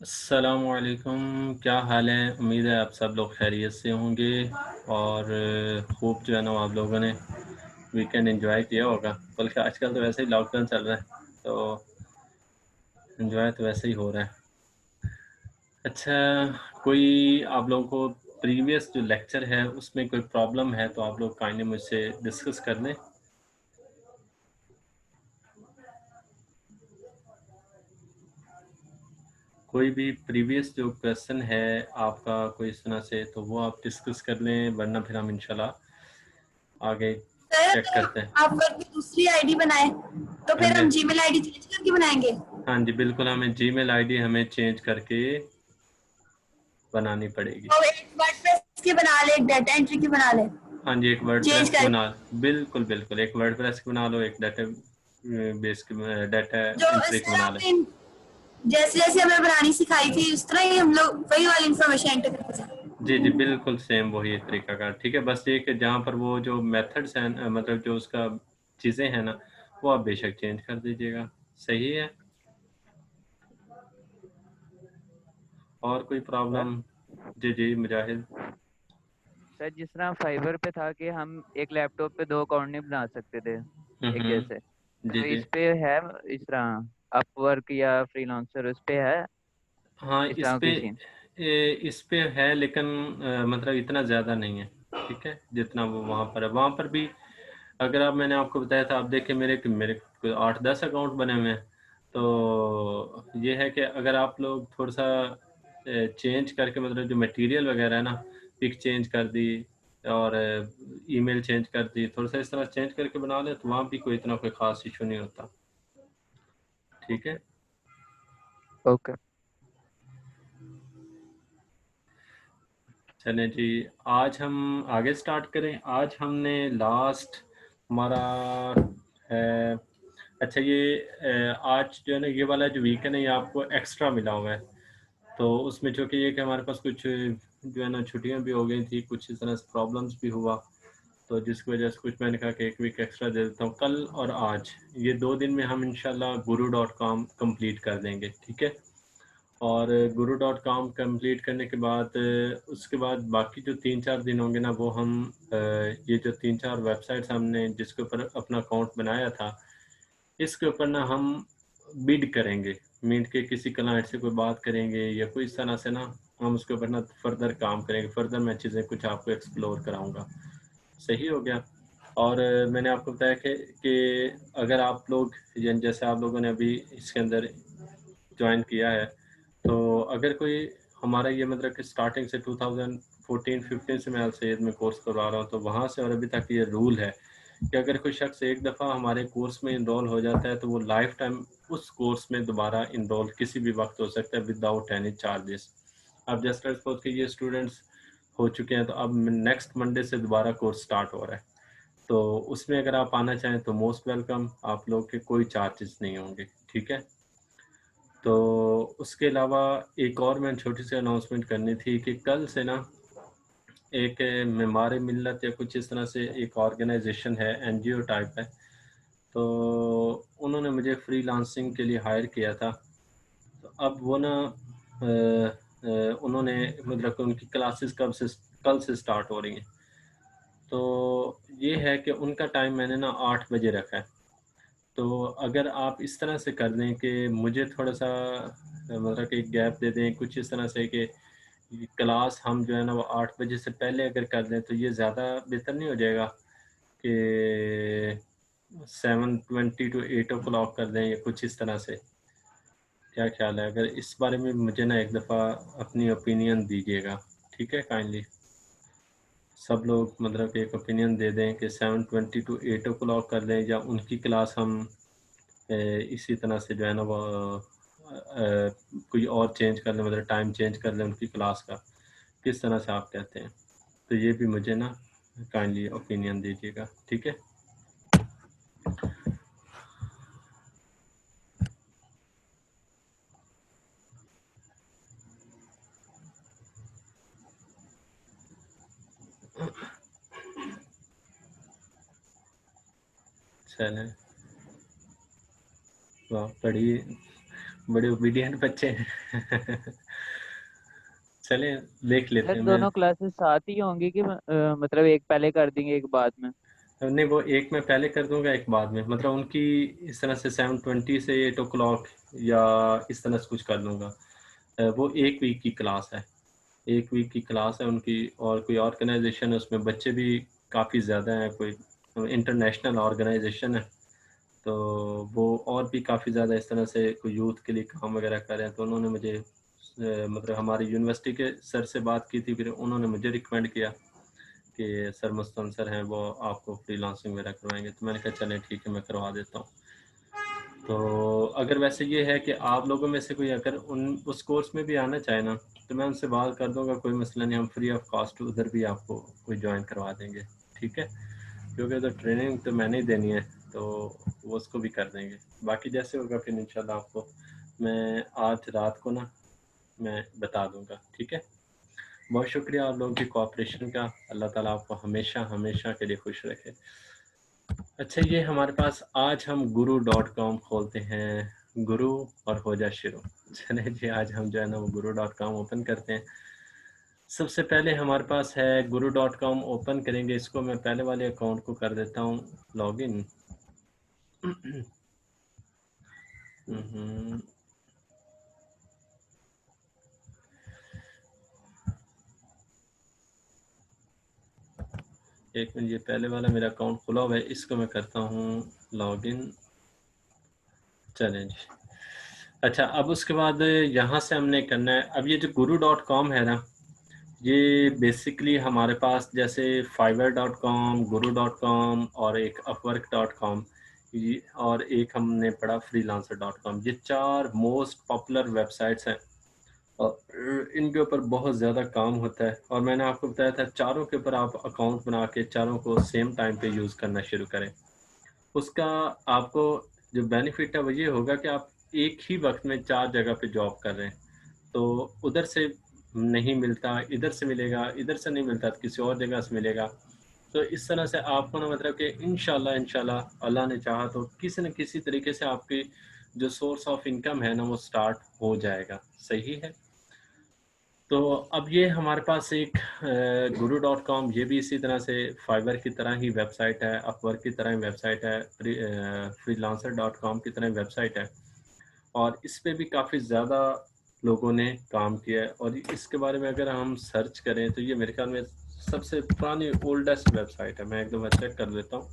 अस्सलामुअलैकुम, क्या हाल है? उम्मीद है आप सब लोग खैरियत से होंगे और खूब जो है ना आप लोगों ने वीकेंड एंजॉय किया होगा। बल्कि आजकल तो वैसे ही लॉकडाउन चल रहा है, तो एंजॉय तो वैसे ही हो रहा है। अच्छा, कोई आप लोगों को प्रीवियस जो लेक्चर है उसमें कोई प्रॉब्लम है तो आप लोग काइंडली मुझसे डिस्कस कर लें। कोई भी प्रीवियस जो क्वेश्चन है आपका कोई इस तरह से, तो वो आप डिस्कस कर लें, वरना फिर हम इंशाल्लाह आगे सर, चेक अगर करते हैं। आप वर्क की दूसरी आईडी बनाए तो हाँ फिर जी, हम जीमेल आईडी चेंज करके बनाएंगे। हाँ जी, बिल्कुल हमें जीमेल आईडी हमें चेंज करके बनानी पड़ेगी। तो एक वर्डप्रेस की बना ले, एक डाटा एंट्री की बना ले, हाँ जी, एक चेंज वर्डप्रेस की बना, करके। बिल्कुल बिल्कुल एक वर्डप्रेस की बना लो, एक डाटा बेस की, डाटा जो एंट्री की सर बना ले। आपने जैसे जैसे हमें बनानी सिखाई थी उस तरह ही हम लोग वही वाली इंफॉर्मेशन एंटर करते जाए। जी जी, बिल्कुल सेम वही तरीका का, ठीक है। बस ये कि जहाँ पर वो जो मेथड्स हैं, मतलब जो उसका चीज़ें हैं ना, वो आप बेशक चेंज कर दीजिएगा। सही है। और कोई सर प्रॉब्लम? जी जी मुजाहिद। सर जिस तरह फाइवर पे था कि हम एक लैपटॉप पे दो अकाउंट नहीं बना सकते थे एक जैसे, जी तो जी। इस पे है इस तरह अपवर्क या फ्रीलांसर उस पे है हाँ, इस तरह की सीन। इस पे है, लेकिन मतलब इतना ज़्यादा नहीं है, ठीक है, जितना वो वहाँ पर है। वहाँ पर भी अगर आप, मैंने आपको बताया था, आप देखें मेरे मेरे कोई 8-10 अकाउंट बने हुए हैं। तो ये है कि अगर आप लोग थोड़ा सा चेंज करके, मतलब जो मटेरियल वगैरह है ना, पिक चेंज कर दी और ईमेल चेंज कर दी, थोड़ा सा इस तरह चेंज करके बना लें, तो वहाँ भी कोई इतना कोई ख़ास इशू नहीं होता। ठीक है। ओके। चलें जी, आज हम आगे स्टार्ट करें। आज हमने लास्ट हमारा है, अच्छा ये आज जो है ना, ये वाला जो वीकेंड है ये आपको एक्स्ट्रा मिला हुआ है। तो उसमें जो कि ये कि हमारे पास कुछ जो है ना छुट्टियां भी हो गई थी, कुछ इस तरह से प्रॉब्लम्स भी हुआ, तो जिसकी वजह से कुछ मैंने कहा कि एक वीक एक्स्ट्रा दे देता हूँ। कल और आज ये 2 दिन में हम इंशाल्लाह guru.com कंप्लीट कर देंगे, ठीक है। और guru.com कंप्लीट करने के बाद उसके बाद बाकी जो 3-4 दिन होंगे ना, वो हम ये जो 3-4 वेबसाइट्स हमने जिसके ऊपर अपना अकाउंट बनाया था, इसके ऊपर ना हम बिड करेंगे, मीट के किसी क्लाइंट से कोई बात करेंगे या कोई इस तरह से ना, हम उसके ऊपर ना फर्दर काम करेंगे। फर्दर मैं चीज़ें कुछ आपको एक्सप्लोर कराऊंगा। सही हो गया। और मैंने आपको बताया कि अगर आप लोग, जैसे आप लोगों ने अभी इसके अंदर ज्वाइन किया है, तो अगर कोई हमारा ये मतलब कि स्टार्टिंग से 2014-15 से मैं सैयद में कोर्स करवा रहा हूँ, तो वहाँ से और अभी तक ये रूल है कि अगर कोई शख्स एक दफ़ा हमारे कोर्स में इनरोल हो जाता है, तो वो लाइफ टाइम उस कोर्स में दोबारा इनरोल किसी भी वक्त हो सकता है, विदाउट एनी चार्जेस। अब जस्ट सपोज कि ये स्टूडेंट्स हो चुके हैं, तो अब नेक्स्ट मंडे से दोबारा कोर्स स्टार्ट हो रहा है। तो उसमें अगर आप आना चाहें तो मोस्ट वेलकम, आप लोग के कोई चार्जेस नहीं होंगे, ठीक है। तो उसके अलावा एक और मैंने छोटी सी अनाउंसमेंट करनी थी कि कल से ना एक मेमार मिल्लत या कुछ इस तरह से एक ऑर्गेनाइजेशन है, एनजीओ टाइप है। तो उन्होंने मुझे फ्रीलांसिंग के लिए हायर किया था। तो अब वो ना उन्होंने मतलब कि उनकी क्लासेस कल से स्टार्ट हो रही हैं। तो ये है कि उनका टाइम मैंने ना 8 बजे रखा है। तो अगर आप इस तरह से कर दें कि मुझे थोड़ा-सा मतलब कि गैप दे दें, कुछ इस तरह से कि क्लास हम जो है ना वो 8 बजे से पहले अगर कर दें, तो ये ज़्यादा बेहतर नहीं हो जाएगा कि 7:20 टू 8 ओ क्लॉक कर दें या कुछ इस तरह से? क्या ख़्याल है? अगर इस बारे में मुझे ना एक दफ़ा अपनी ओपिनियन दीजिएगा, ठीक है काइंडली। सब लोग मतलब कि एक ओपिनियन दे दें कि 7:20 टू 8 ओ क्लॉक कर दें, या उनकी क्लास हम इसी तरह से जो है ना वो कोई और चेंज कर लें, मतलब टाइम चेंज कर लें उनकी क्लास का। किस तरह से आप कहते हैं? तो ये भी मुझे ना काइंडली ओपिनियन दीजिएगा, ठीक है। चलें, वाह बड़ी बड़े ओबीडियंट बच्चे हैं। चलें देख लेते सर हैं। मैं दोनों क्लासेस साथ ही होंगी कि मतलब एक पहले कर देंगे एक बाद में? नहीं, वो एक मैं पहले कर दूंगा एक बाद में, मतलब उनकी इस तरह से 7:20 से 8 o'clock या इस तरह से कुछ कर दूंगा। वो एक वीक की क्लास है, एक वीक की क्लास है उनकी, और कोई ऑर्गेनाइजेशन है उसमें बच्चे भी काफ़ी ज़्यादा हैं, कोई इंटरनेशनल ऑर्गेनाइजेशन है, तो वो और भी काफ़ी ज़्यादा इस तरह से कोई यूथ के लिए काम वगैरह कर रहे हैं। तो उन्होंने मुझे मतलब हमारी यूनिवर्सिटी के सर से बात की थी, फिर उन्होंने मुझे रिकमेंड किया कि सर मुस्तन सर हैं, वो आपको फ्रीलांसिंग वगैरह करवाएंगे। तो मैंने कहा चलें ठीक है, मैं करवा देता हूँ। तो अगर वैसे ये है कि आप लोगों में से कोई अगर उस कोर्स में भी आना चाहे ना, तो मैं उनसे बात कर दूंगा, कोई मसला नहीं, हम फ्री ऑफ कॉस्ट उधर भी आपको कोई ज्वाइन करवा देंगे, ठीक है? क्योंकि तो ट्रेनिंग तो मैंने ही देनी है, तो वो उसको भी कर देंगे। बाकी जैसे होगा फिर इंशाल्लाह आपको मैं आज रात को ना मैं बता दूंगा, ठीक है? बहुत शुक्रिया आप लोगों की कोऑपरेशन का। अल्लाह ताला आपको हमेशा हमेशा के लिए खुश रखे। अच्छा, ये हमारे पास आज हम guru.com खोलते हैं, गुरु और हो जा शुरू। चले जी, आज हम जो है ना वो guru.com ओपन करते हैं। सबसे पहले हमारे पास है guru.com ओपन करेंगे, इसको मैं पहले वाले अकाउंट को कर देता हूँ लॉगिन। एक मिनट, ये पहले वाला मेरा अकाउंट खुला हुआ है, इसको मैं करता हूँ लॉगिन। चलें जी। अच्छा, अब उसके बाद यहाँ से हमने करना है, अब ये जो guru.com है ना, ये बेसिकली हमारे पास जैसे fiverr.com, guru.com और एक upwork.com, और एक हमने पढ़ा freelancer.com, ये 4 मोस्ट पॉपुलर वेबसाइट्स हैं और इनके ऊपर बहुत ज़्यादा काम होता है। और मैंने आपको बताया था चारों के ऊपर आप अकाउंट बना के चारों को सेम टाइम पे यूज़ करना शुरू करें। उसका आपको जो बेनिफिट है वो ये होगा कि आप एक ही वक्त में 4 जगह पे जॉब कर रहे हैं, तो उधर से नहीं मिलता, इधर से मिलेगा, इधर से नहीं मिलता तो किसी और जगह से मिलेगा। तो इस तरह से आपको ना मतलब कि इंशाल्लाह अल्लाह ने चाहा तो किसी न किसी तरीके से आपकी जो सोर्स ऑफ इनकम है ना वो स्टार्ट हो जाएगा। सही है? तो अब ये हमारे पास एक guru.com, ये भी इसी तरह से फाइवर की तरह ही वेबसाइट है, अपवर्क की तरह ही वेबसाइट है, freelancer.com की तरह वेबसाइट है, और इस पे भी काफ़ी ज़्यादा लोगों ने काम किया है। और इसके बारे में अगर हम सर्च करें तो ये मेरे ख्याल में सबसे पुरानी ओल्डेस्ट वेबसाइट है। मैं एक दफ़ा चेक कर लेता हूँ,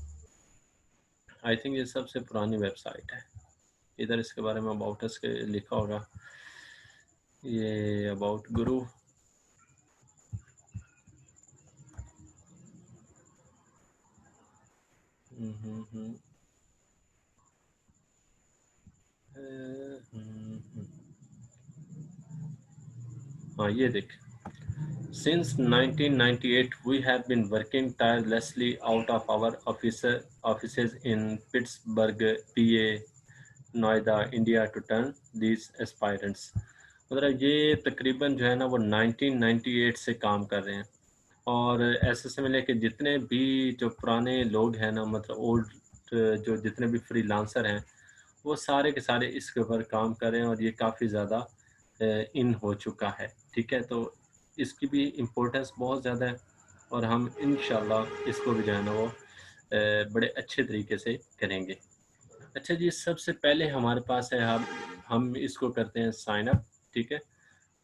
आई थिंक ये सबसे पुरानी वेबसाइट है। इधर इसके बारे में अबाउट अस के लिखा होगा, ये अबाउट गुरु। हाँ, ये देख, Since 1998, we have been working tirelessly out of our offices in Pittsburgh, PA, Noida, India to turn these aspirants। मतलब ये तकरीबन जो है ना वो 1998 से काम कर रहे हैं, और ऐसे समझ लें कि जितने भी जो पुराने लोग हैं ना, मतलब ओल्ड जो जितने भी फ्रीलांसर हैं, वो सारे के सारे इसके ऊपर काम कर रहे हैं, और ये काफ़ी ज़्यादा इन हो चुका है। ठीक है, तो इसकी भी इम्पोर्टेंस बहुत ज़्यादा है, और हम इंशाल्लाह इसको भी जो है ना वो बड़े अच्छे तरीके से करेंगे। अच्छा जी, सबसे पहले हमारे पास है, हम इसको करते हैं साइन अप। ठीक है,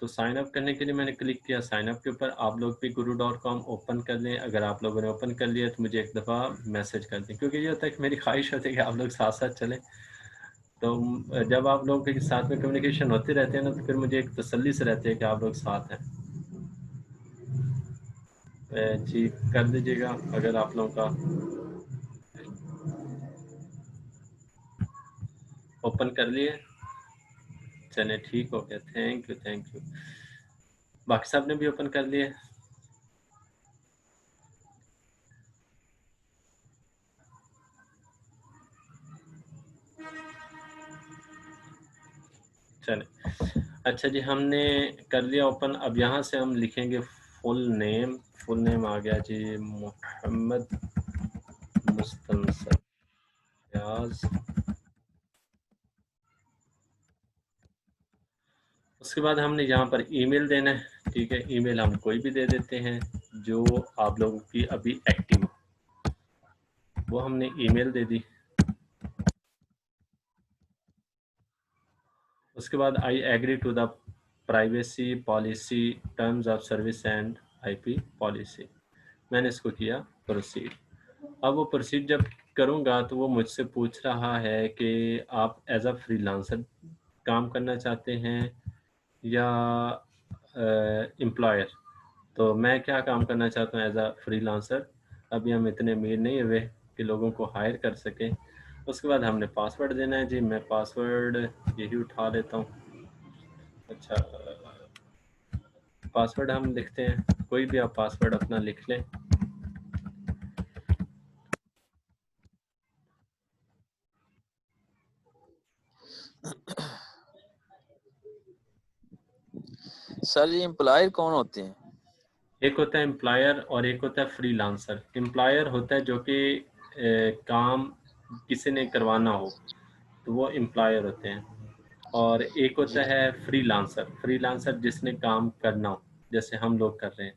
तो साइन अप करने के लिए मैंने क्लिक किया साइन अप के ऊपर। आप लोग भी guru.com ओपन कर लें। अगर आप लोगों ने ओपन कर लिया तो मुझे एक दफ़ा मैसेज कर दें, क्योंकि ये होता है कि मेरी ख्वाहिश होती है कि आप लोग साथ साथ चलें। तो जब आप लोगों के साथ में कम्युनिकेशन होते रहते हैं ना, तो फिर मुझे एक तसल्ली से रहती है कि आप लोग साथ हैं। जी, कर दीजिएगा अगर आप लोगों का ओपन कर लिए। चलें, ठीक हो गया, थैंक यू थैंक यू। बाकी साहब ने भी ओपन कर लिए। चलें, अच्छा जी, हमने कर लिया ओपन। अब यहाँ से हम लिखेंगे फुल नेम। फुल नेम आ गया जी, मोहम्मद मुस्तनसर फयाज। उसके बाद हमने यहाँ पर ईमेल देना है, ठीक है। ईमेल हम कोई भी दे देते हैं जो आप लोगों की अभी एक्टिव हो, वो हमने ईमेल दे दी। उसके बाद I agree to the privacy policy terms of service and IP policy, मैंने इसको किया प्रोसीड। अब वो प्रोसीड जब करूँगा तो वो मुझसे पूछ रहा है कि आप एज अ फ्रीलांसर काम करना चाहते हैं या एम्प्लॉयर। तो मैं क्या काम करना चाहता हूँ एज अ फ्रीलांसर। अभी हम इतने अमीर नहीं हुए कि लोगों को हायर कर सकें। उसके बाद हमने पासवर्ड देना है जी, मैं पासवर्ड यही उठा लेता हूँ। अच्छा, पासवर्ड हम लिखते हैं, कोई भी आप पासवर्ड अपना लिख लें। सर ये एम्प्लॉयर कौन होते हैं? एक होता है एम्प्लॉयर और एक होता है फ्रीलांसर। एम्प्लॉयर होता है जो कि काम किसी ने करवाना हो तो वो एम्प्लॉयर होते हैं, और एक होता है फ्रीलांसर। फ्रीलांसर जिसने काम करना हो, जैसे हम लोग कर रहे हैं,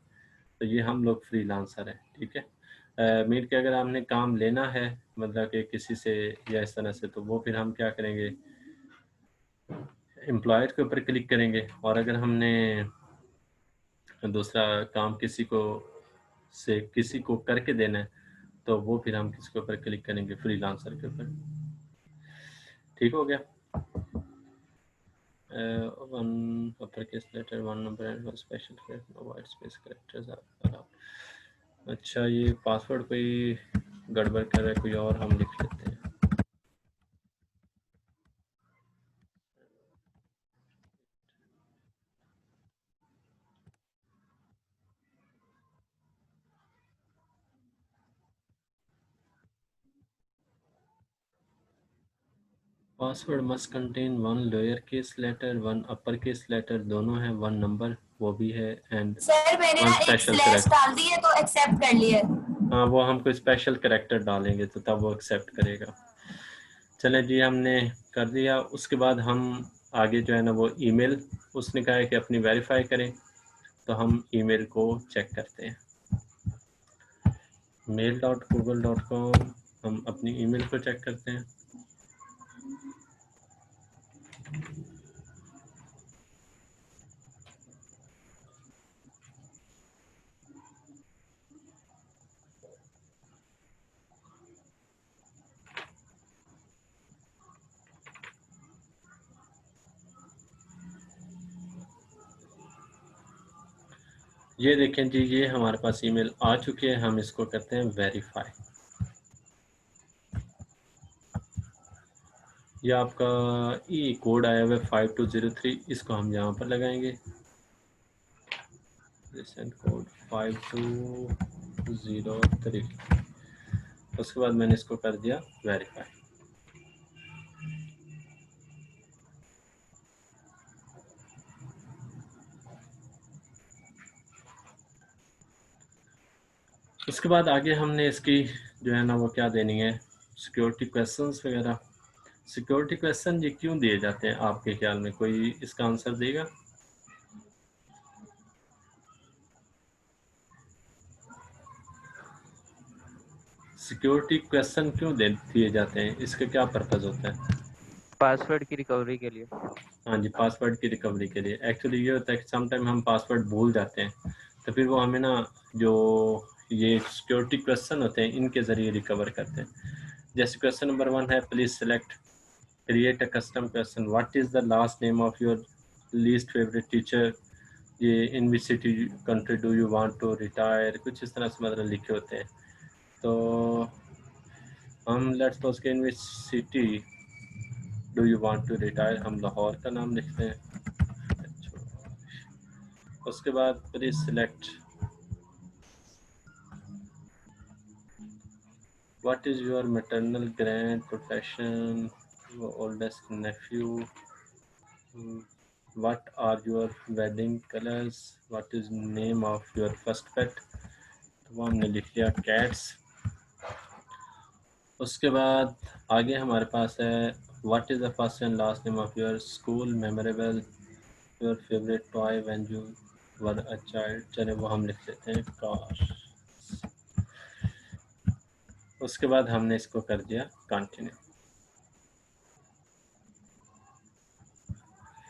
तो ये हम लोग फ्रीलांसर हैं, ठीक है। मीट के अगर हमने काम लेना है मतलब कि किसी से या इस तरह से, तो वो फिर हम क्या करेंगे, एम्प्लॉयर के ऊपर क्लिक करेंगे। और अगर हमने दूसरा काम किसी को करके देना है तो वो फिर हम किसके ऊपर क्लिक करेंगे, फ्रीलांसर के ऊपर। ठीक हो गया। One upper case letter, one number and one special character, no white space characters are allowed. अच्छा, ये पासवर्ड कोई गड़बड़ कर रहा है, कोई और हम लिख लेते हैं। Password must contain one lower case letter, one upper case letter, दोनों है, वन नंबर वो भी है, एंड सर मैंने वन ना एक स्पेशल स्लैश कैरेक्टर। डाल दी है तो एक्सेप्ट कर लिया है। हाँ, वो हम कोई स्पेशल कैरेक्टर डालेंगे तो तब वो एक्सेप्ट करेगा। चले जी, हमने कर दिया। उसके बाद हम आगे जो है ना वो ईमेल, उसने कहा है कि अपनी वेरीफाई करें, तो हम ईमेल को चेक करते हैं। mail.google.com, हम अपनी ईमेल को चेक करते हैं। ये देखें जी, ये हमारे पास ईमेल आ चुकी है, हम इसको करते हैं वेरीफाई। ये आपका ई कोड आया हुआ है 5203, इसको हम यहाँ पर लगाएंगे, कोड 5203। उसके बाद मैंने इसको कर दिया वेरीफाई। उसके बाद आगे हमने इसकी जो है ना वो क्या देनी है, सिक्योरिटी क्वेश्चंस वगैरह। सिक्योरिटी क्वेश्चन ये क्यों दिए जाते हैं आपके ख्याल में, कोई इसका आंसर देगा? सिक्योरिटी क्वेश्चन क्यों दिए जाते हैं, इसका क्या पर्पस होता है? पासवर्ड की रिकवरी के लिए। हाँ जी, पासवर्ड की रिकवरी के लिए। एक्चुअली ये होता है कि समटाइम हम पासवर्ड भूल जाते हैं, तो फिर वो हमें ना जो ये सिक्योरिटी क्वेश्चन होते हैं इनके ज़रिए रिकवर करते हैं। जैसे क्वेश्चन नंबर 1 है, please select create a custom question, what is the last name of your least favourite teacher, ये in which city country do you want to retire, कुछ इस तरह से मतलब लिखे होते हैं। तो हम लेट्स सपोज के in which city do you want to retire, हम लाहौर का नाम लिखते हैं। उसके बाद please select what is your maternal grand profession, oldest nephew, what are your wedding colours, what is name of your first pet, वो हमने लिख लिया कैट्स। उसके बाद आगे हमारे पास है what is the first and last name of your school memorable your favourite toy when you were a child, चले वो हम लिख लेते हैं काश। उसके बाद हमने इसको कर दिया कंटिन्यू।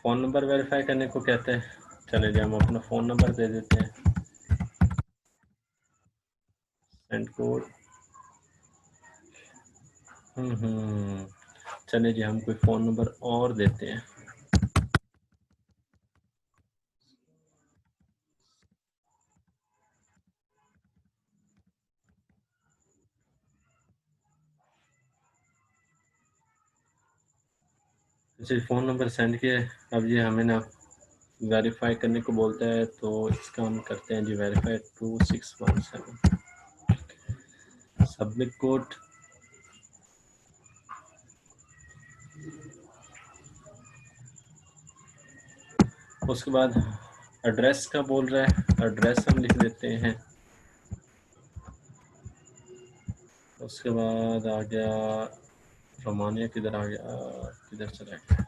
फ़ोन नंबर वेरीफाई करने को कहते हैं, चले जी हम अपना फ़ोन नंबर दे देते हैं, सेंड कोड। चले जी हम कोई फ़ोन नंबर और देते हैं। जी फ़ोन नंबर सेंड किया। अब ये हमें ना वेरीफाई करने को बोलता है, तो इसका हम करते हैं जी वेरीफाई 2617 सबमिट कोड। उसके बाद एड्रेस का बोल रहा है, एड्रेस हम लिख देते हैं। उसके बाद आ गया रोमानिया, किधर आ गया, किधर चला गया,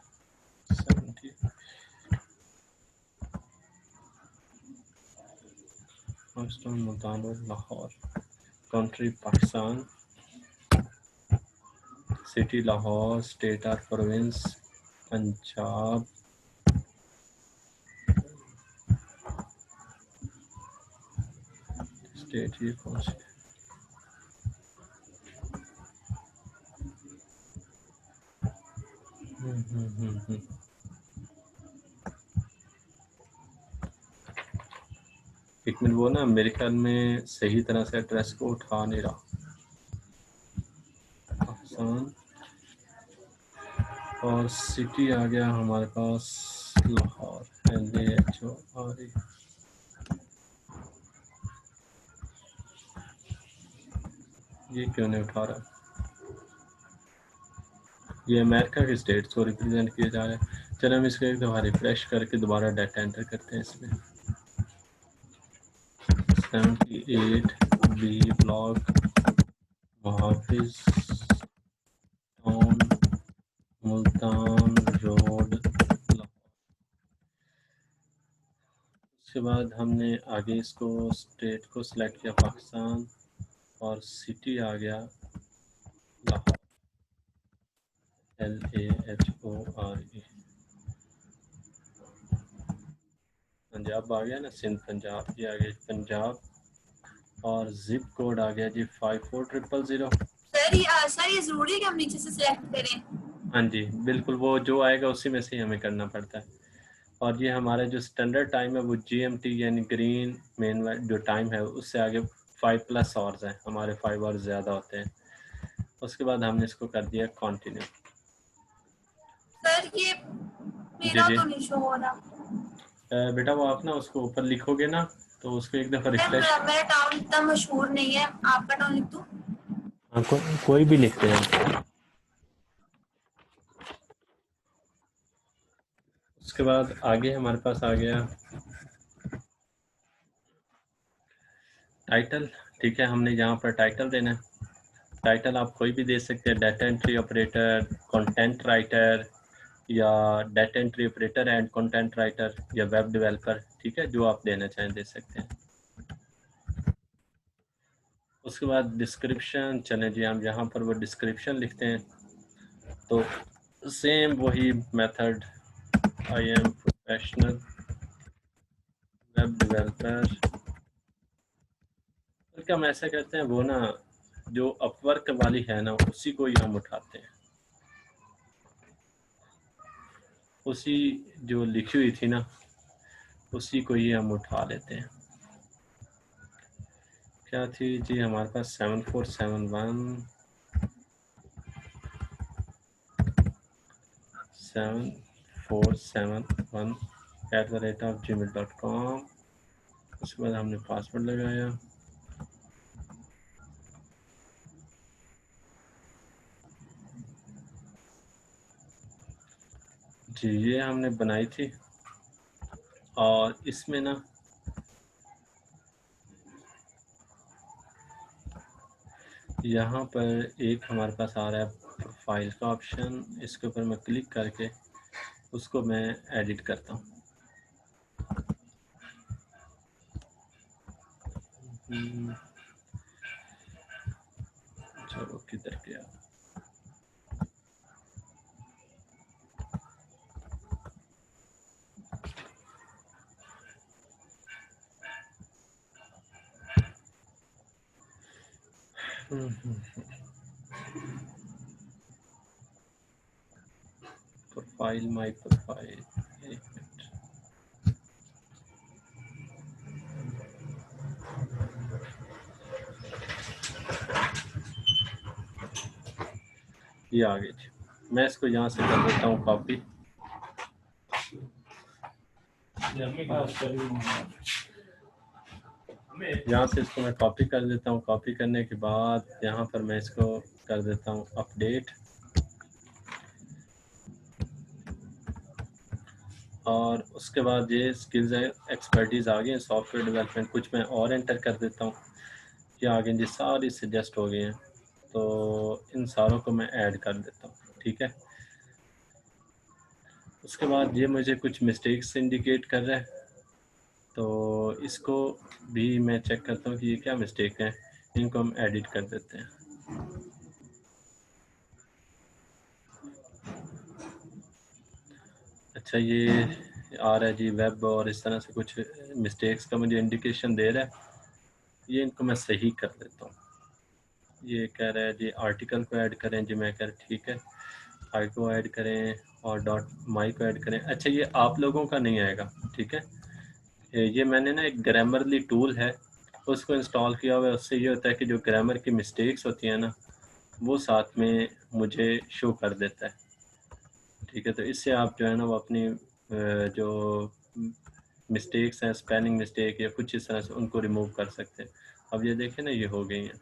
70 Multan road Lahore, country Pakistan, city Lahore, state और प्रोविंस पंजाब, स्टेट ये कौन सी, एक मिनट, वो ना मेरे ख्याल में सही तरह से एड्रेस को उठा नहीं रहा। पाकिस्तान और सिटी आ गया हमारे पास लाहौर, LAHORE। ये क्यों नहीं उठा रहा? ये अमेरिका के स्टेट्स को रिप्रेजेंट किया जा रहा है। चलो हम इसको एक दफ़ा रिफ्रेश करके दोबारा डाटा एंटर करते हैं इसमें। 78 B block, Muhafiz town, Multan road, Lahore. उसके बाद हमने आगे इसको स्टेट को सिलेक्ट किया पाकिस्तान, और सिटी आ गया लाहौर, LAHORE। पंजाब आ गया ना, सिंध पंजाब, ये आ गया पंजाब, और जिप कोड आ गया जी 54000। सर ये जरूरी है कि हम नीचे से सिलेक्ट करें? हाँ जी बिल्कुल, वो जो आएगा उसी में से ही हमें करना पड़ता है। और ये हमारा जो स्टैंडर्ड टाइम है वो GMT यानी ग्रीन मेन जो टाइम है उससे आगे 5+ आवर्स हैं, हमारे 5 आवर्स ज़्यादा होते हैं। उसके बाद हमने इसको कर दिया कंटिन्यू। सर ये जी मेरा जी तो नहीं शो हो रहा। बेटा वो आप ना उसको ऊपर लिखोगे ना, तो उसको एक दफ़ा रिफ्रेश। मेरा टाउन इतना मशहूर नहीं है, आपका टाउन लिख दूं? हाँ, कोई भी लिखते हैं। उसके बाद आगे हमारे पास आ गया टाइटल। ठीक है, हमने यहाँ पर टाइटल देना है। टाइटल आप कोई भी दे सकते हैं, data entry operator, content writer, या data entry operator and content writer, या वेब डेवलपर। ठीक है, जो आप देना चाहें दे सकते हैं। उसके बाद डिस्क्रिप्शन, चलें जी हम यहाँ पर वो डिस्क्रिप्शन लिखते हैं। तो सेम वही method, I am professional web developer. बल्कि हम ऐसा करते हैं, वो ना जो अपवर्क वाली है ना उसी को ही हम उठाते हैं, उसी जो लिखी हुई थी ना उसी को ही हम उठा लेते हैं। क्या थी जी हमारे पास 7471 7471@gmail.com। उसके बाद हमने पासवर्ड लगाया। जी ये हमने बनाई थी, और इसमें ना यहाँ पर एक हमारे पास आ रहा है प्रोफाइल का ऑप्शन, इसके ऊपर मैं क्लिक करके उसको मैं एडिट करता हूँ। चलो किधर गया? प्रोफाइल, माय प्रोफाइल, एक मिनट। ये आ गई। मैं इसको यहाँ से कर देता हूँ कॉपी। यहाँ से इसको मैं कॉपी कर देता हूँ। कॉपी करने के बाद यहाँ पर मैं इसको कर देता हूँ अपडेट, और उसके बाद ये स्किल्स एक्सपर्टीज आ गई, सॉफ्टवेयर डेवलपमेंट कुछ मैं और एंटर कर देता हूँ। ये आगे जी सारी सजेस्ट हो गई हैं, तो इन सारों को मैं ऐड कर देता हूँ। ठीक है, उसके बाद ये मुझे कुछ मिस्टेक्स इंडिकेट कर रहा है, तो इसको भी मैं चेक करता हूँ कि ये क्या मिस्टेक है। इनको हम एडिट कर देते हैं। अच्छा, ये आ रहा है जी वेब और इस तरह से कुछ मिस्टेक्स का मुझे इंडिकेशन दे रहा है। ये इनको मैं सही कर देता हूँ। ये कह रहा है जी आर्टिकल को ऐड करें जी, मैं कह रहा ठीक है, आई को ऐड करें और डॉट माई को ऐड करें। अच्छा, ये आप लोगों का नहीं आएगा, ठीक है। ये मैंने ना एक ग्रामरली टूल है उसको इंस्टॉल किया हुआ है। उससे ये होता है कि जो ग्रामर की मिस्टेक्स होती हैं ना, वो साथ में मुझे शो कर देता है। ठीक है, तो इससे आप जो है ना वो अपनी जो मिस्टेक्स हैं, स्पेलिंग मिस्टेक या कुछ इस तरह से, उनको रिमूव कर सकते हैं। अब ये देखें ना, ये हो गई हैं।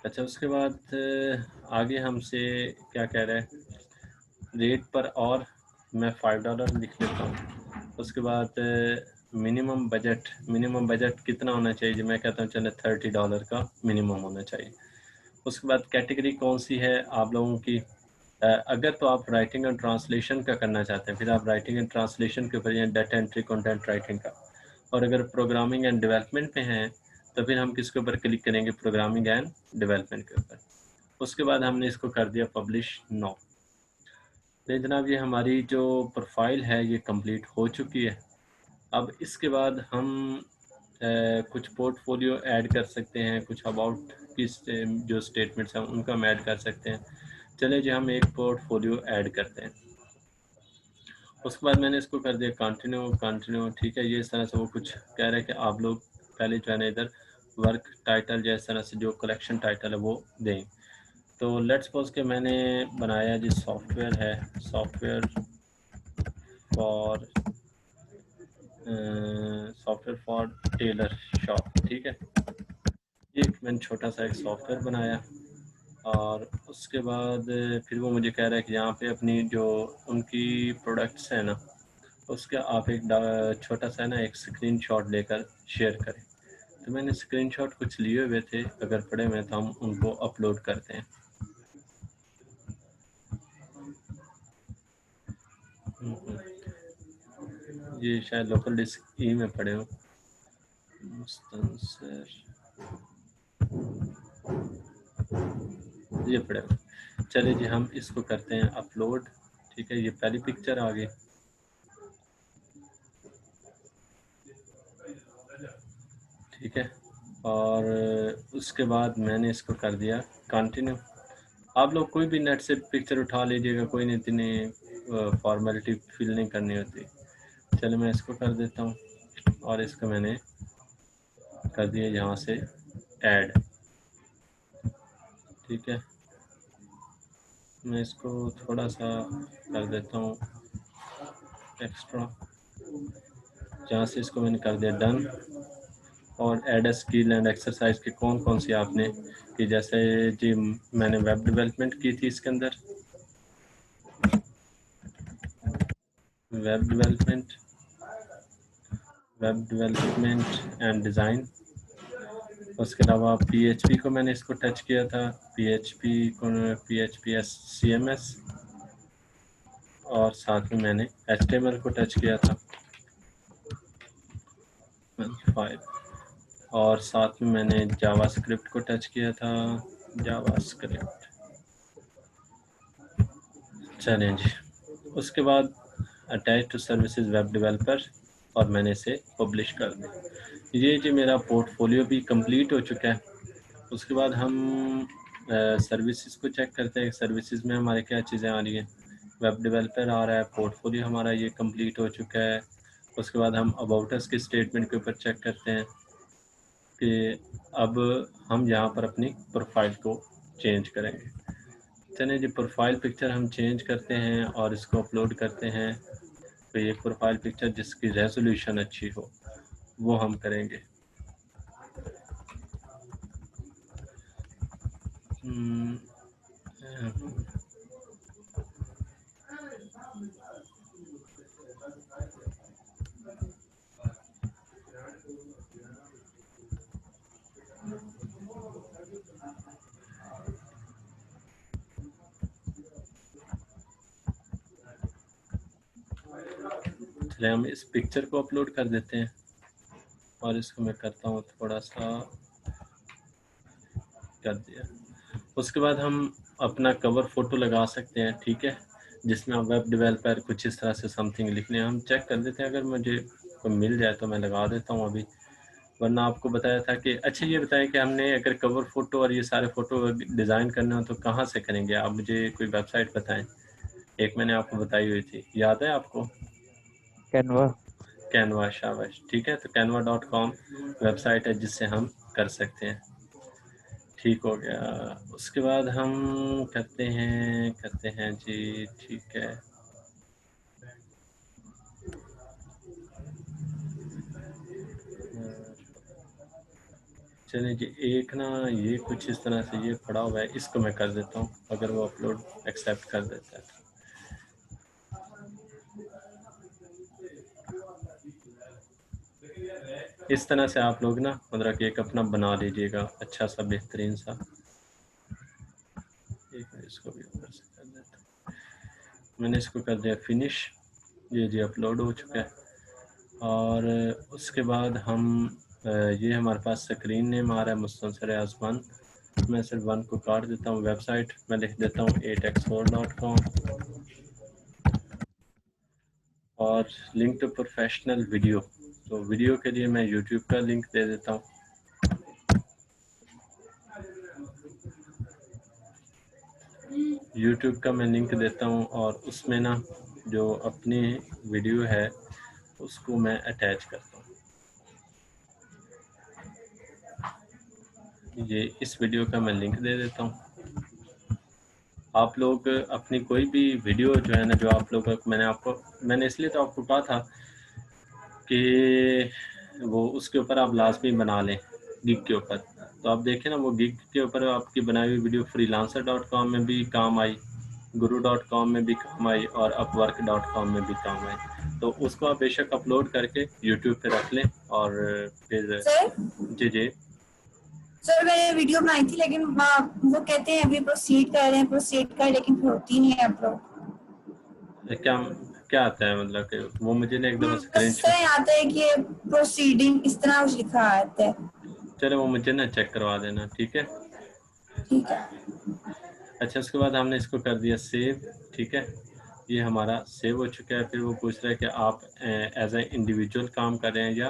अच्छा, उसके बाद आगे हमसे क्या कह रहा है, रेट पर, और मैं $5 लिख लेता हूँ। उसके बाद मिनिमम बजट कितना होना चाहिए जी, मैं कहता हूँ चले $30 का मिनिमम होना चाहिए। उसके बाद कैटेगरी कौन सी है आप लोगों की, अगर तो आप राइटिंग एंड ट्रांसलेशन का करना चाहते हैं, फिर आप राइटिंग एंड ट्रांसलेशन के ऊपर, या डाटा एंट्री, कंटेंट राइटिंग का। और अगर प्रोग्रामिंग एंड डेवलपमेंट पे हैं तो फिर हम किसके ऊपर क्लिक करेंगे, प्रोग्रामिंग एंड डेवलपमेंट के ऊपर। उसके बाद हमने इसको कर दिया पब्लिश नाउ। तो जनाब, ये हमारी जो प्रोफाइल है ये कंप्लीट हो चुकी है। अब इसके बाद हम कुछ पोर्टफोलियो ऐड कर सकते हैं, कुछ अबाउट की जो स्टेटमेंट्स हैं उनका हम ऐड कर सकते हैं। चले जी, हम एक पोर्टफोलियो ऐड करते हैं। उसके बाद मैंने इसको कर दिया कंटिन्यू। ठीक है, ये इस तरह से वो कुछ कह रहे हैं कि आप लोग पहले जो है ना इधर वर्क टाइटल या इस तरह से जो कलेक्शन टाइटल है वो दें। तो लेट्स सपोज के मैंने बनाया जी सॉफ्टवेयर है, सॉफ्टवेयर फॉर टेलर शॉप। ठीक है, ये मैंने छोटा सा एक सॉफ्टवेयर बनाया, और उसके बाद फिर वो मुझे कह रहा है कि यहाँ पे अपनी जो उनकी प्रोडक्ट्स हैं ना, उसका आप एक छोटा सा ना एक स्क्रीनशॉट लेकर शेयर करें। तो मैंने स्क्रीनशॉट कुछ लिए हुए थे, अगर पड़े हुए तो हम उनको अपलोड करते हैं। ये शायद लोकल डिस्क ई में पड़े हो। ये पड़े हो। चलिए जी, हम इसको करते हैं अपलोड। ठीक है, ये पहली पिक्चर आ गई। ठीक है, और उसके बाद मैंने इसको कर दिया कंटिन्यू। आप लोग कोई भी नेट से पिक्चर उठा लीजिएगा, कोई नहीं, इतनी फॉर्मेलिटी फिल नहीं करनी होती। चलो मैं इसको कर देता हूँ, और इसको मैंने कर दिया यहाँ से ऐड। ठीक है, मैं इसको थोड़ा सा कर देता हूँ एक्स्ट्रा, जहाँ से इसको मैंने कर दिया डन। और add a skill and exercise के कौन सी आपने कि, जैसे जी मैंने वेब डेवलपमेंट की थी, इसके अंदर वेब डेवलपमेंट एंड डिज़ाइन। उसके अलावा PHP को मैंने इसको टच किया था, PHP CMS, और साथ में मैंने HTML को टच किया था 5। और साथ में मैंने जावास्क्रिप्ट को टच किया था, जावास्क्रिप्ट। चलें जी, उसके बाद attach to services web developer, और मैंने इसे पब्लिश कर दिया। ये जी मेरा पोर्टफोलियो भी कंप्लीट हो चुका है। उसके बाद हम सर्विसेज को चेक करते हैं, सर्विसेज में हमारे क्या चीज़ें आ रही हैं। वेब डेवलपर आ रहा है, पोर्टफोलियो हमारा ये कंप्लीट हो चुका है। उसके बाद हम अबाउट अस के स्टेटमेंट के ऊपर चेक करते हैं कि अब हम यहाँ पर अपनी प्रोफाइल को चेंज करेंगे। चलिए जी, प्रोफाइल पिक्चर हम चेंज करते हैं और इसको अपलोड करते हैं। तो ये प्रोफाइल पिक्चर जिसकी रेजोल्यूशन अच्छी हो वो हम करेंगे। चलिए हम इस पिक्चर को अपलोड कर देते हैं और इसको मैं करता हूँ थोड़ा सा, कर दिया। उसके बाद हम अपना कवर फोटो लगा सकते हैं, ठीक है, जिसमें आप वेब डेवलपर कुछ इस तरह से समथिंग लिख लें। हम चेक कर देते हैं, अगर मुझे कोई मिल जाए तो मैं लगा देता हूँ अभी, वरना आपको बताया था कि अच्छा ये बताएं कि हमने अगर कवर फोटो और ये सारे फोटो डिज़ाइन करना हो तो कहाँ से करेंगे। आप मुझे कोई वेबसाइट बताएं, एक मैंने आपको बताई हुई थी, याद है आपको? कैनवा। कैनवा, शाबाश, ठीक है। तो canva.com वेबसाइट है जिससे हम कर सकते हैं। ठीक हो गया। उसके बाद हम करते हैं जी, ठीक है। चलिए जी, एक ना ये कुछ इस तरह से ये पड़ा हुआ है, इसको मैं कर देता हूँ अगर वो अपलोड एक्सेप्ट कर देता है। इस तरह से आप लोग ना मतलब कि एक अपना बना लीजिएगा अच्छा सा बेहतरीन सा। एक मिनट, इसको भी ऊपर से कर देता हूँ। मैंने इसको कर दिया फिनिश, ये जी अपलोड हो चुका है। और उसके बाद हम ये हमारे पास स्क्रीन नेम आ रहा है मुस्तनसर आसमान, मैं सिर्फ 1 को काट देता हूँ। वेबसाइट मैं लिख देता हूँ 8x4.com और लिंक टू प्रोफेशनल वीडियो, तो वीडियो के लिए मैं यूट्यूब का लिंक दे देता हूँ। यूट्यूब का मैं लिंक देता हूँ और उसमें ना जो अपनी वीडियो है उसको मैं अटैच करता हूँ। ये इस वीडियो का मैं लिंक दे देता हूँ। आप लोग अपनी कोई भी वीडियो जो है ना, जो आप लोग मैंने इसलिए तो आपको कहा था कि वो उसके ऊपर आप लाजमी बना लें गिग के ऊपर। तो आप देखें ना, वो गिग के ऊपर आपकी बनाई हुई वीडियो freelancer.com में भी काम आई, guru.com में भी काम आई और upwork.com में भी काम आई। तो उसको आप बेशक अपलोड करके यूट्यूब पे रख लें और फिर सर जी सर मैंने वीडियो बनाई थी, लेकिन वो कहते हैं अभी प्रोसीड कर रहे हैं, प्रोसीड कर, लेकिन फिर होती नहीं है अपलोड। क्या क्या आता है, मतलब कि वो मुझे ना एकदम बस स्क्रीनशॉट। सर आता है कि प्रोसीडिंग इस तरह कुछ लिखा आता है। चलो वो मुझे ना चेक करवा देना, ठीक है। ठीक है। अच्छा, उसके बाद हमने इसको कर दिया सेव, ठीक है। ये हमारा सेव हो चुका है। फिर वो पूछ रहा है कि आप एज ए इंडिविजुअल काम कर रहे हैं या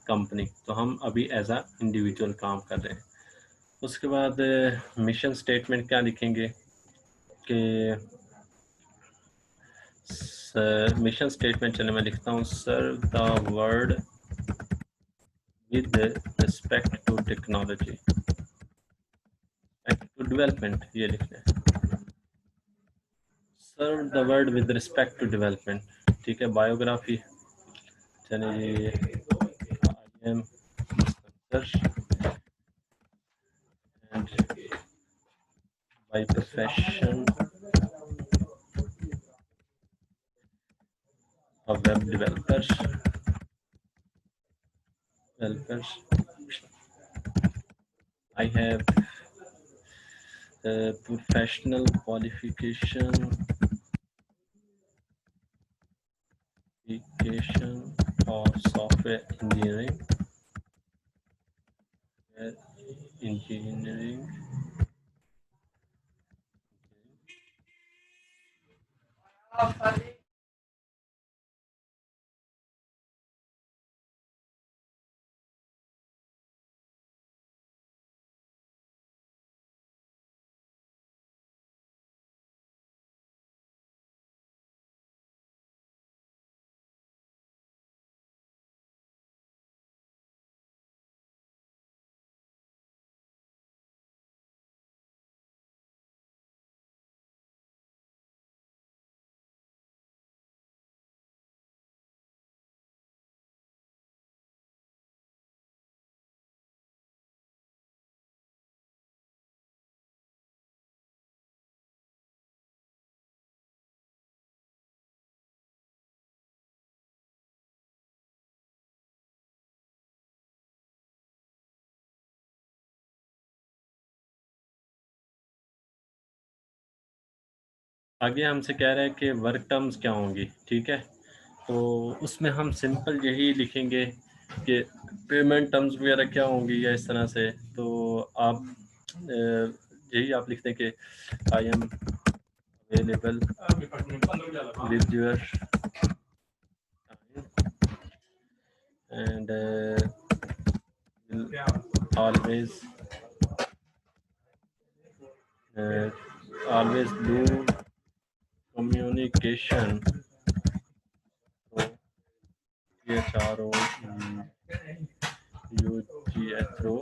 कंपनी, तो हम अभी एज ए इंडिविजुअल काम कर रहे हैं। उसके बाद मिशन स्टेटमेंट क्या लिखेंगे कि मिशन स्टेटमेंट, चले मैं लिखता हूँ serve the world with respect to technology to development, ये लिखना है serve the world with respect to development, ठीक है। बायोग्राफी, चलिए I am and by profession a web developer. I have a professional qualification of software engineering आगे हमसे कह रहा है कि वर्क टर्म्स क्या होंगी, ठीक है। तो उसमें हम सिंपल यही लिखेंगे कि पेमेंट टर्म्स वगैरह क्या होंगी या इस तरह से। तो आप यही आप लिखते हैं कि I am available with your and will always always do communication through through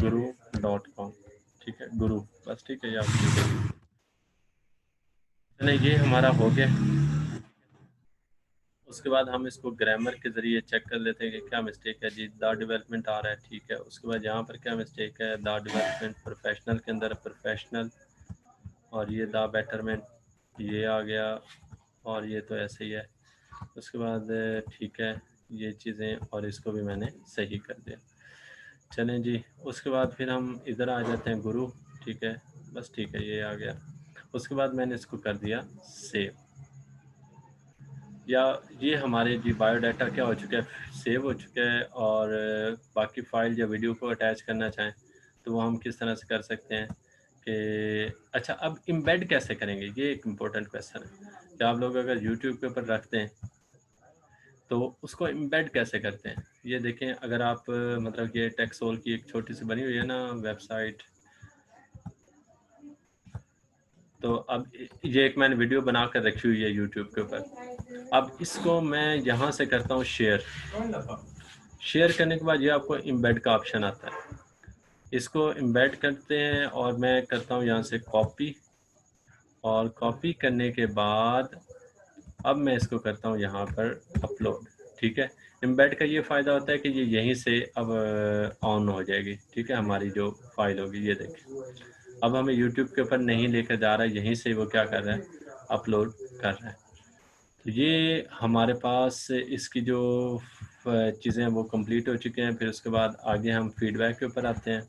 guru.com, ठीक है, गुरु, बस ठीक है, ये आप लिख देंगे। चलिए ये हमारा हो गया। उसके बाद हम इसको ग्रामर के ज़रिए चेक कर लेते हैं कि क्या मिस्टेक है जी। द डेवलपमेंट आ रहा है, ठीक है। उसके बाद यहाँ पर क्या मिस्टेक है, द डेवलपमेंट प्रोफेशनल के अंदर प्रोफेशनल, और ये द बेटरमेंट ये आ गया, और ये तो ऐसे ही है। उसके बाद ठीक है ये चीज़ें, और इसको भी मैंने सही कर दिया। चलें जी, उसके बाद फिर हम इधर आ जाते हैं गुरु, ठीक है, बस ठीक है, ये आ गया। उसके बाद मैंने इसको कर दिया सेव, या ये हमारे जी बायोडाटा क्या हो चुका है, सेव हो चुका है। और बाकी फ़ाइल या वीडियो को अटैच करना चाहें तो वो हम किस तरह से कर सकते हैं कि अच्छा, अब एम्बेड कैसे करेंगे, ये एक इम्पोर्टेंट क्वेश्चन है कि आप लोग अगर यूट्यूब के ऊपर रखते हैं तो उसको एम्बेड कैसे करते हैं। ये देखें, अगर आप मतलब ये टेक्सोल की एक छोटी सी बनी हुई है ना वेबसाइट, तो अब ये एक मैंने वीडियो बना कर रखी हुई है यूट्यूब के ऊपर। अब इसको मैं यहाँ से करता हूँ शेयर। शेयर करने के बाद ये आपको एम्बेड का ऑप्शन आता है, इसको एम्बेड करते हैं और मैं करता हूँ यहाँ से कॉपी, और कॉपी करने के बाद अब मैं इसको करता हूँ यहाँ पर अपलोड, ठीक है। एम्बेड का ये फ़ायदा होता है कि ये यहीं से अब ऑन हो जाएगी, ठीक है, हमारी जो फाइल होगी। ये देखें, अब हमें यूट्यूब के ऊपर नहीं लेकर जा रहा है, यहीं से वो क्या कर रहा है, अपलोड कर रहा है। तो ये हमारे पास इसकी जो चीज़ें हैं वो कंप्लीट हो चुके हैं। फिर उसके बाद आगे हम फीडबैक के ऊपर आते हैं,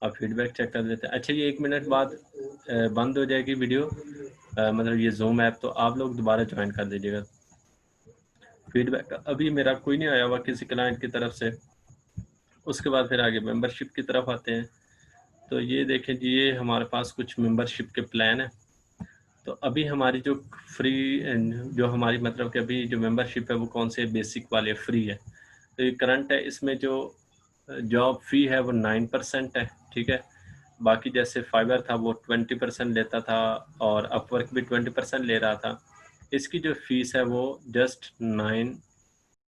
अब फीडबैक चेक कर लेते हैं। अच्छा, ये 1 मिनट बाद बंद हो जाएगी वीडियो, मतलब ये जूम ऐप, तो आप लोग दोबारा ज्वाइन कर दीजिएगा। फीडबैक अभी मेरा कोई नहीं आया हुआ किसी क्लाइंट की तरफ से। उसके बाद फिर आगे मेंबरशिप की तरफ आते हैं। तो ये देखें जी, ये हमारे पास कुछ मेंबरशिप के प्लान है। तो अभी हमारी जो फ्री, जो हमारी मतलब कि अभी जो मेंबरशिप है वो कौन से, बेसिक वाले फ्री है। तो ये करंट है, इसमें जो जॉब फी है वो 9% है, ठीक है। बाकी जैसे फाइबर था वो 20% लेता था, और अपवर्क भी 20% ले रहा था। इसकी जो फीस है वो जस्ट 9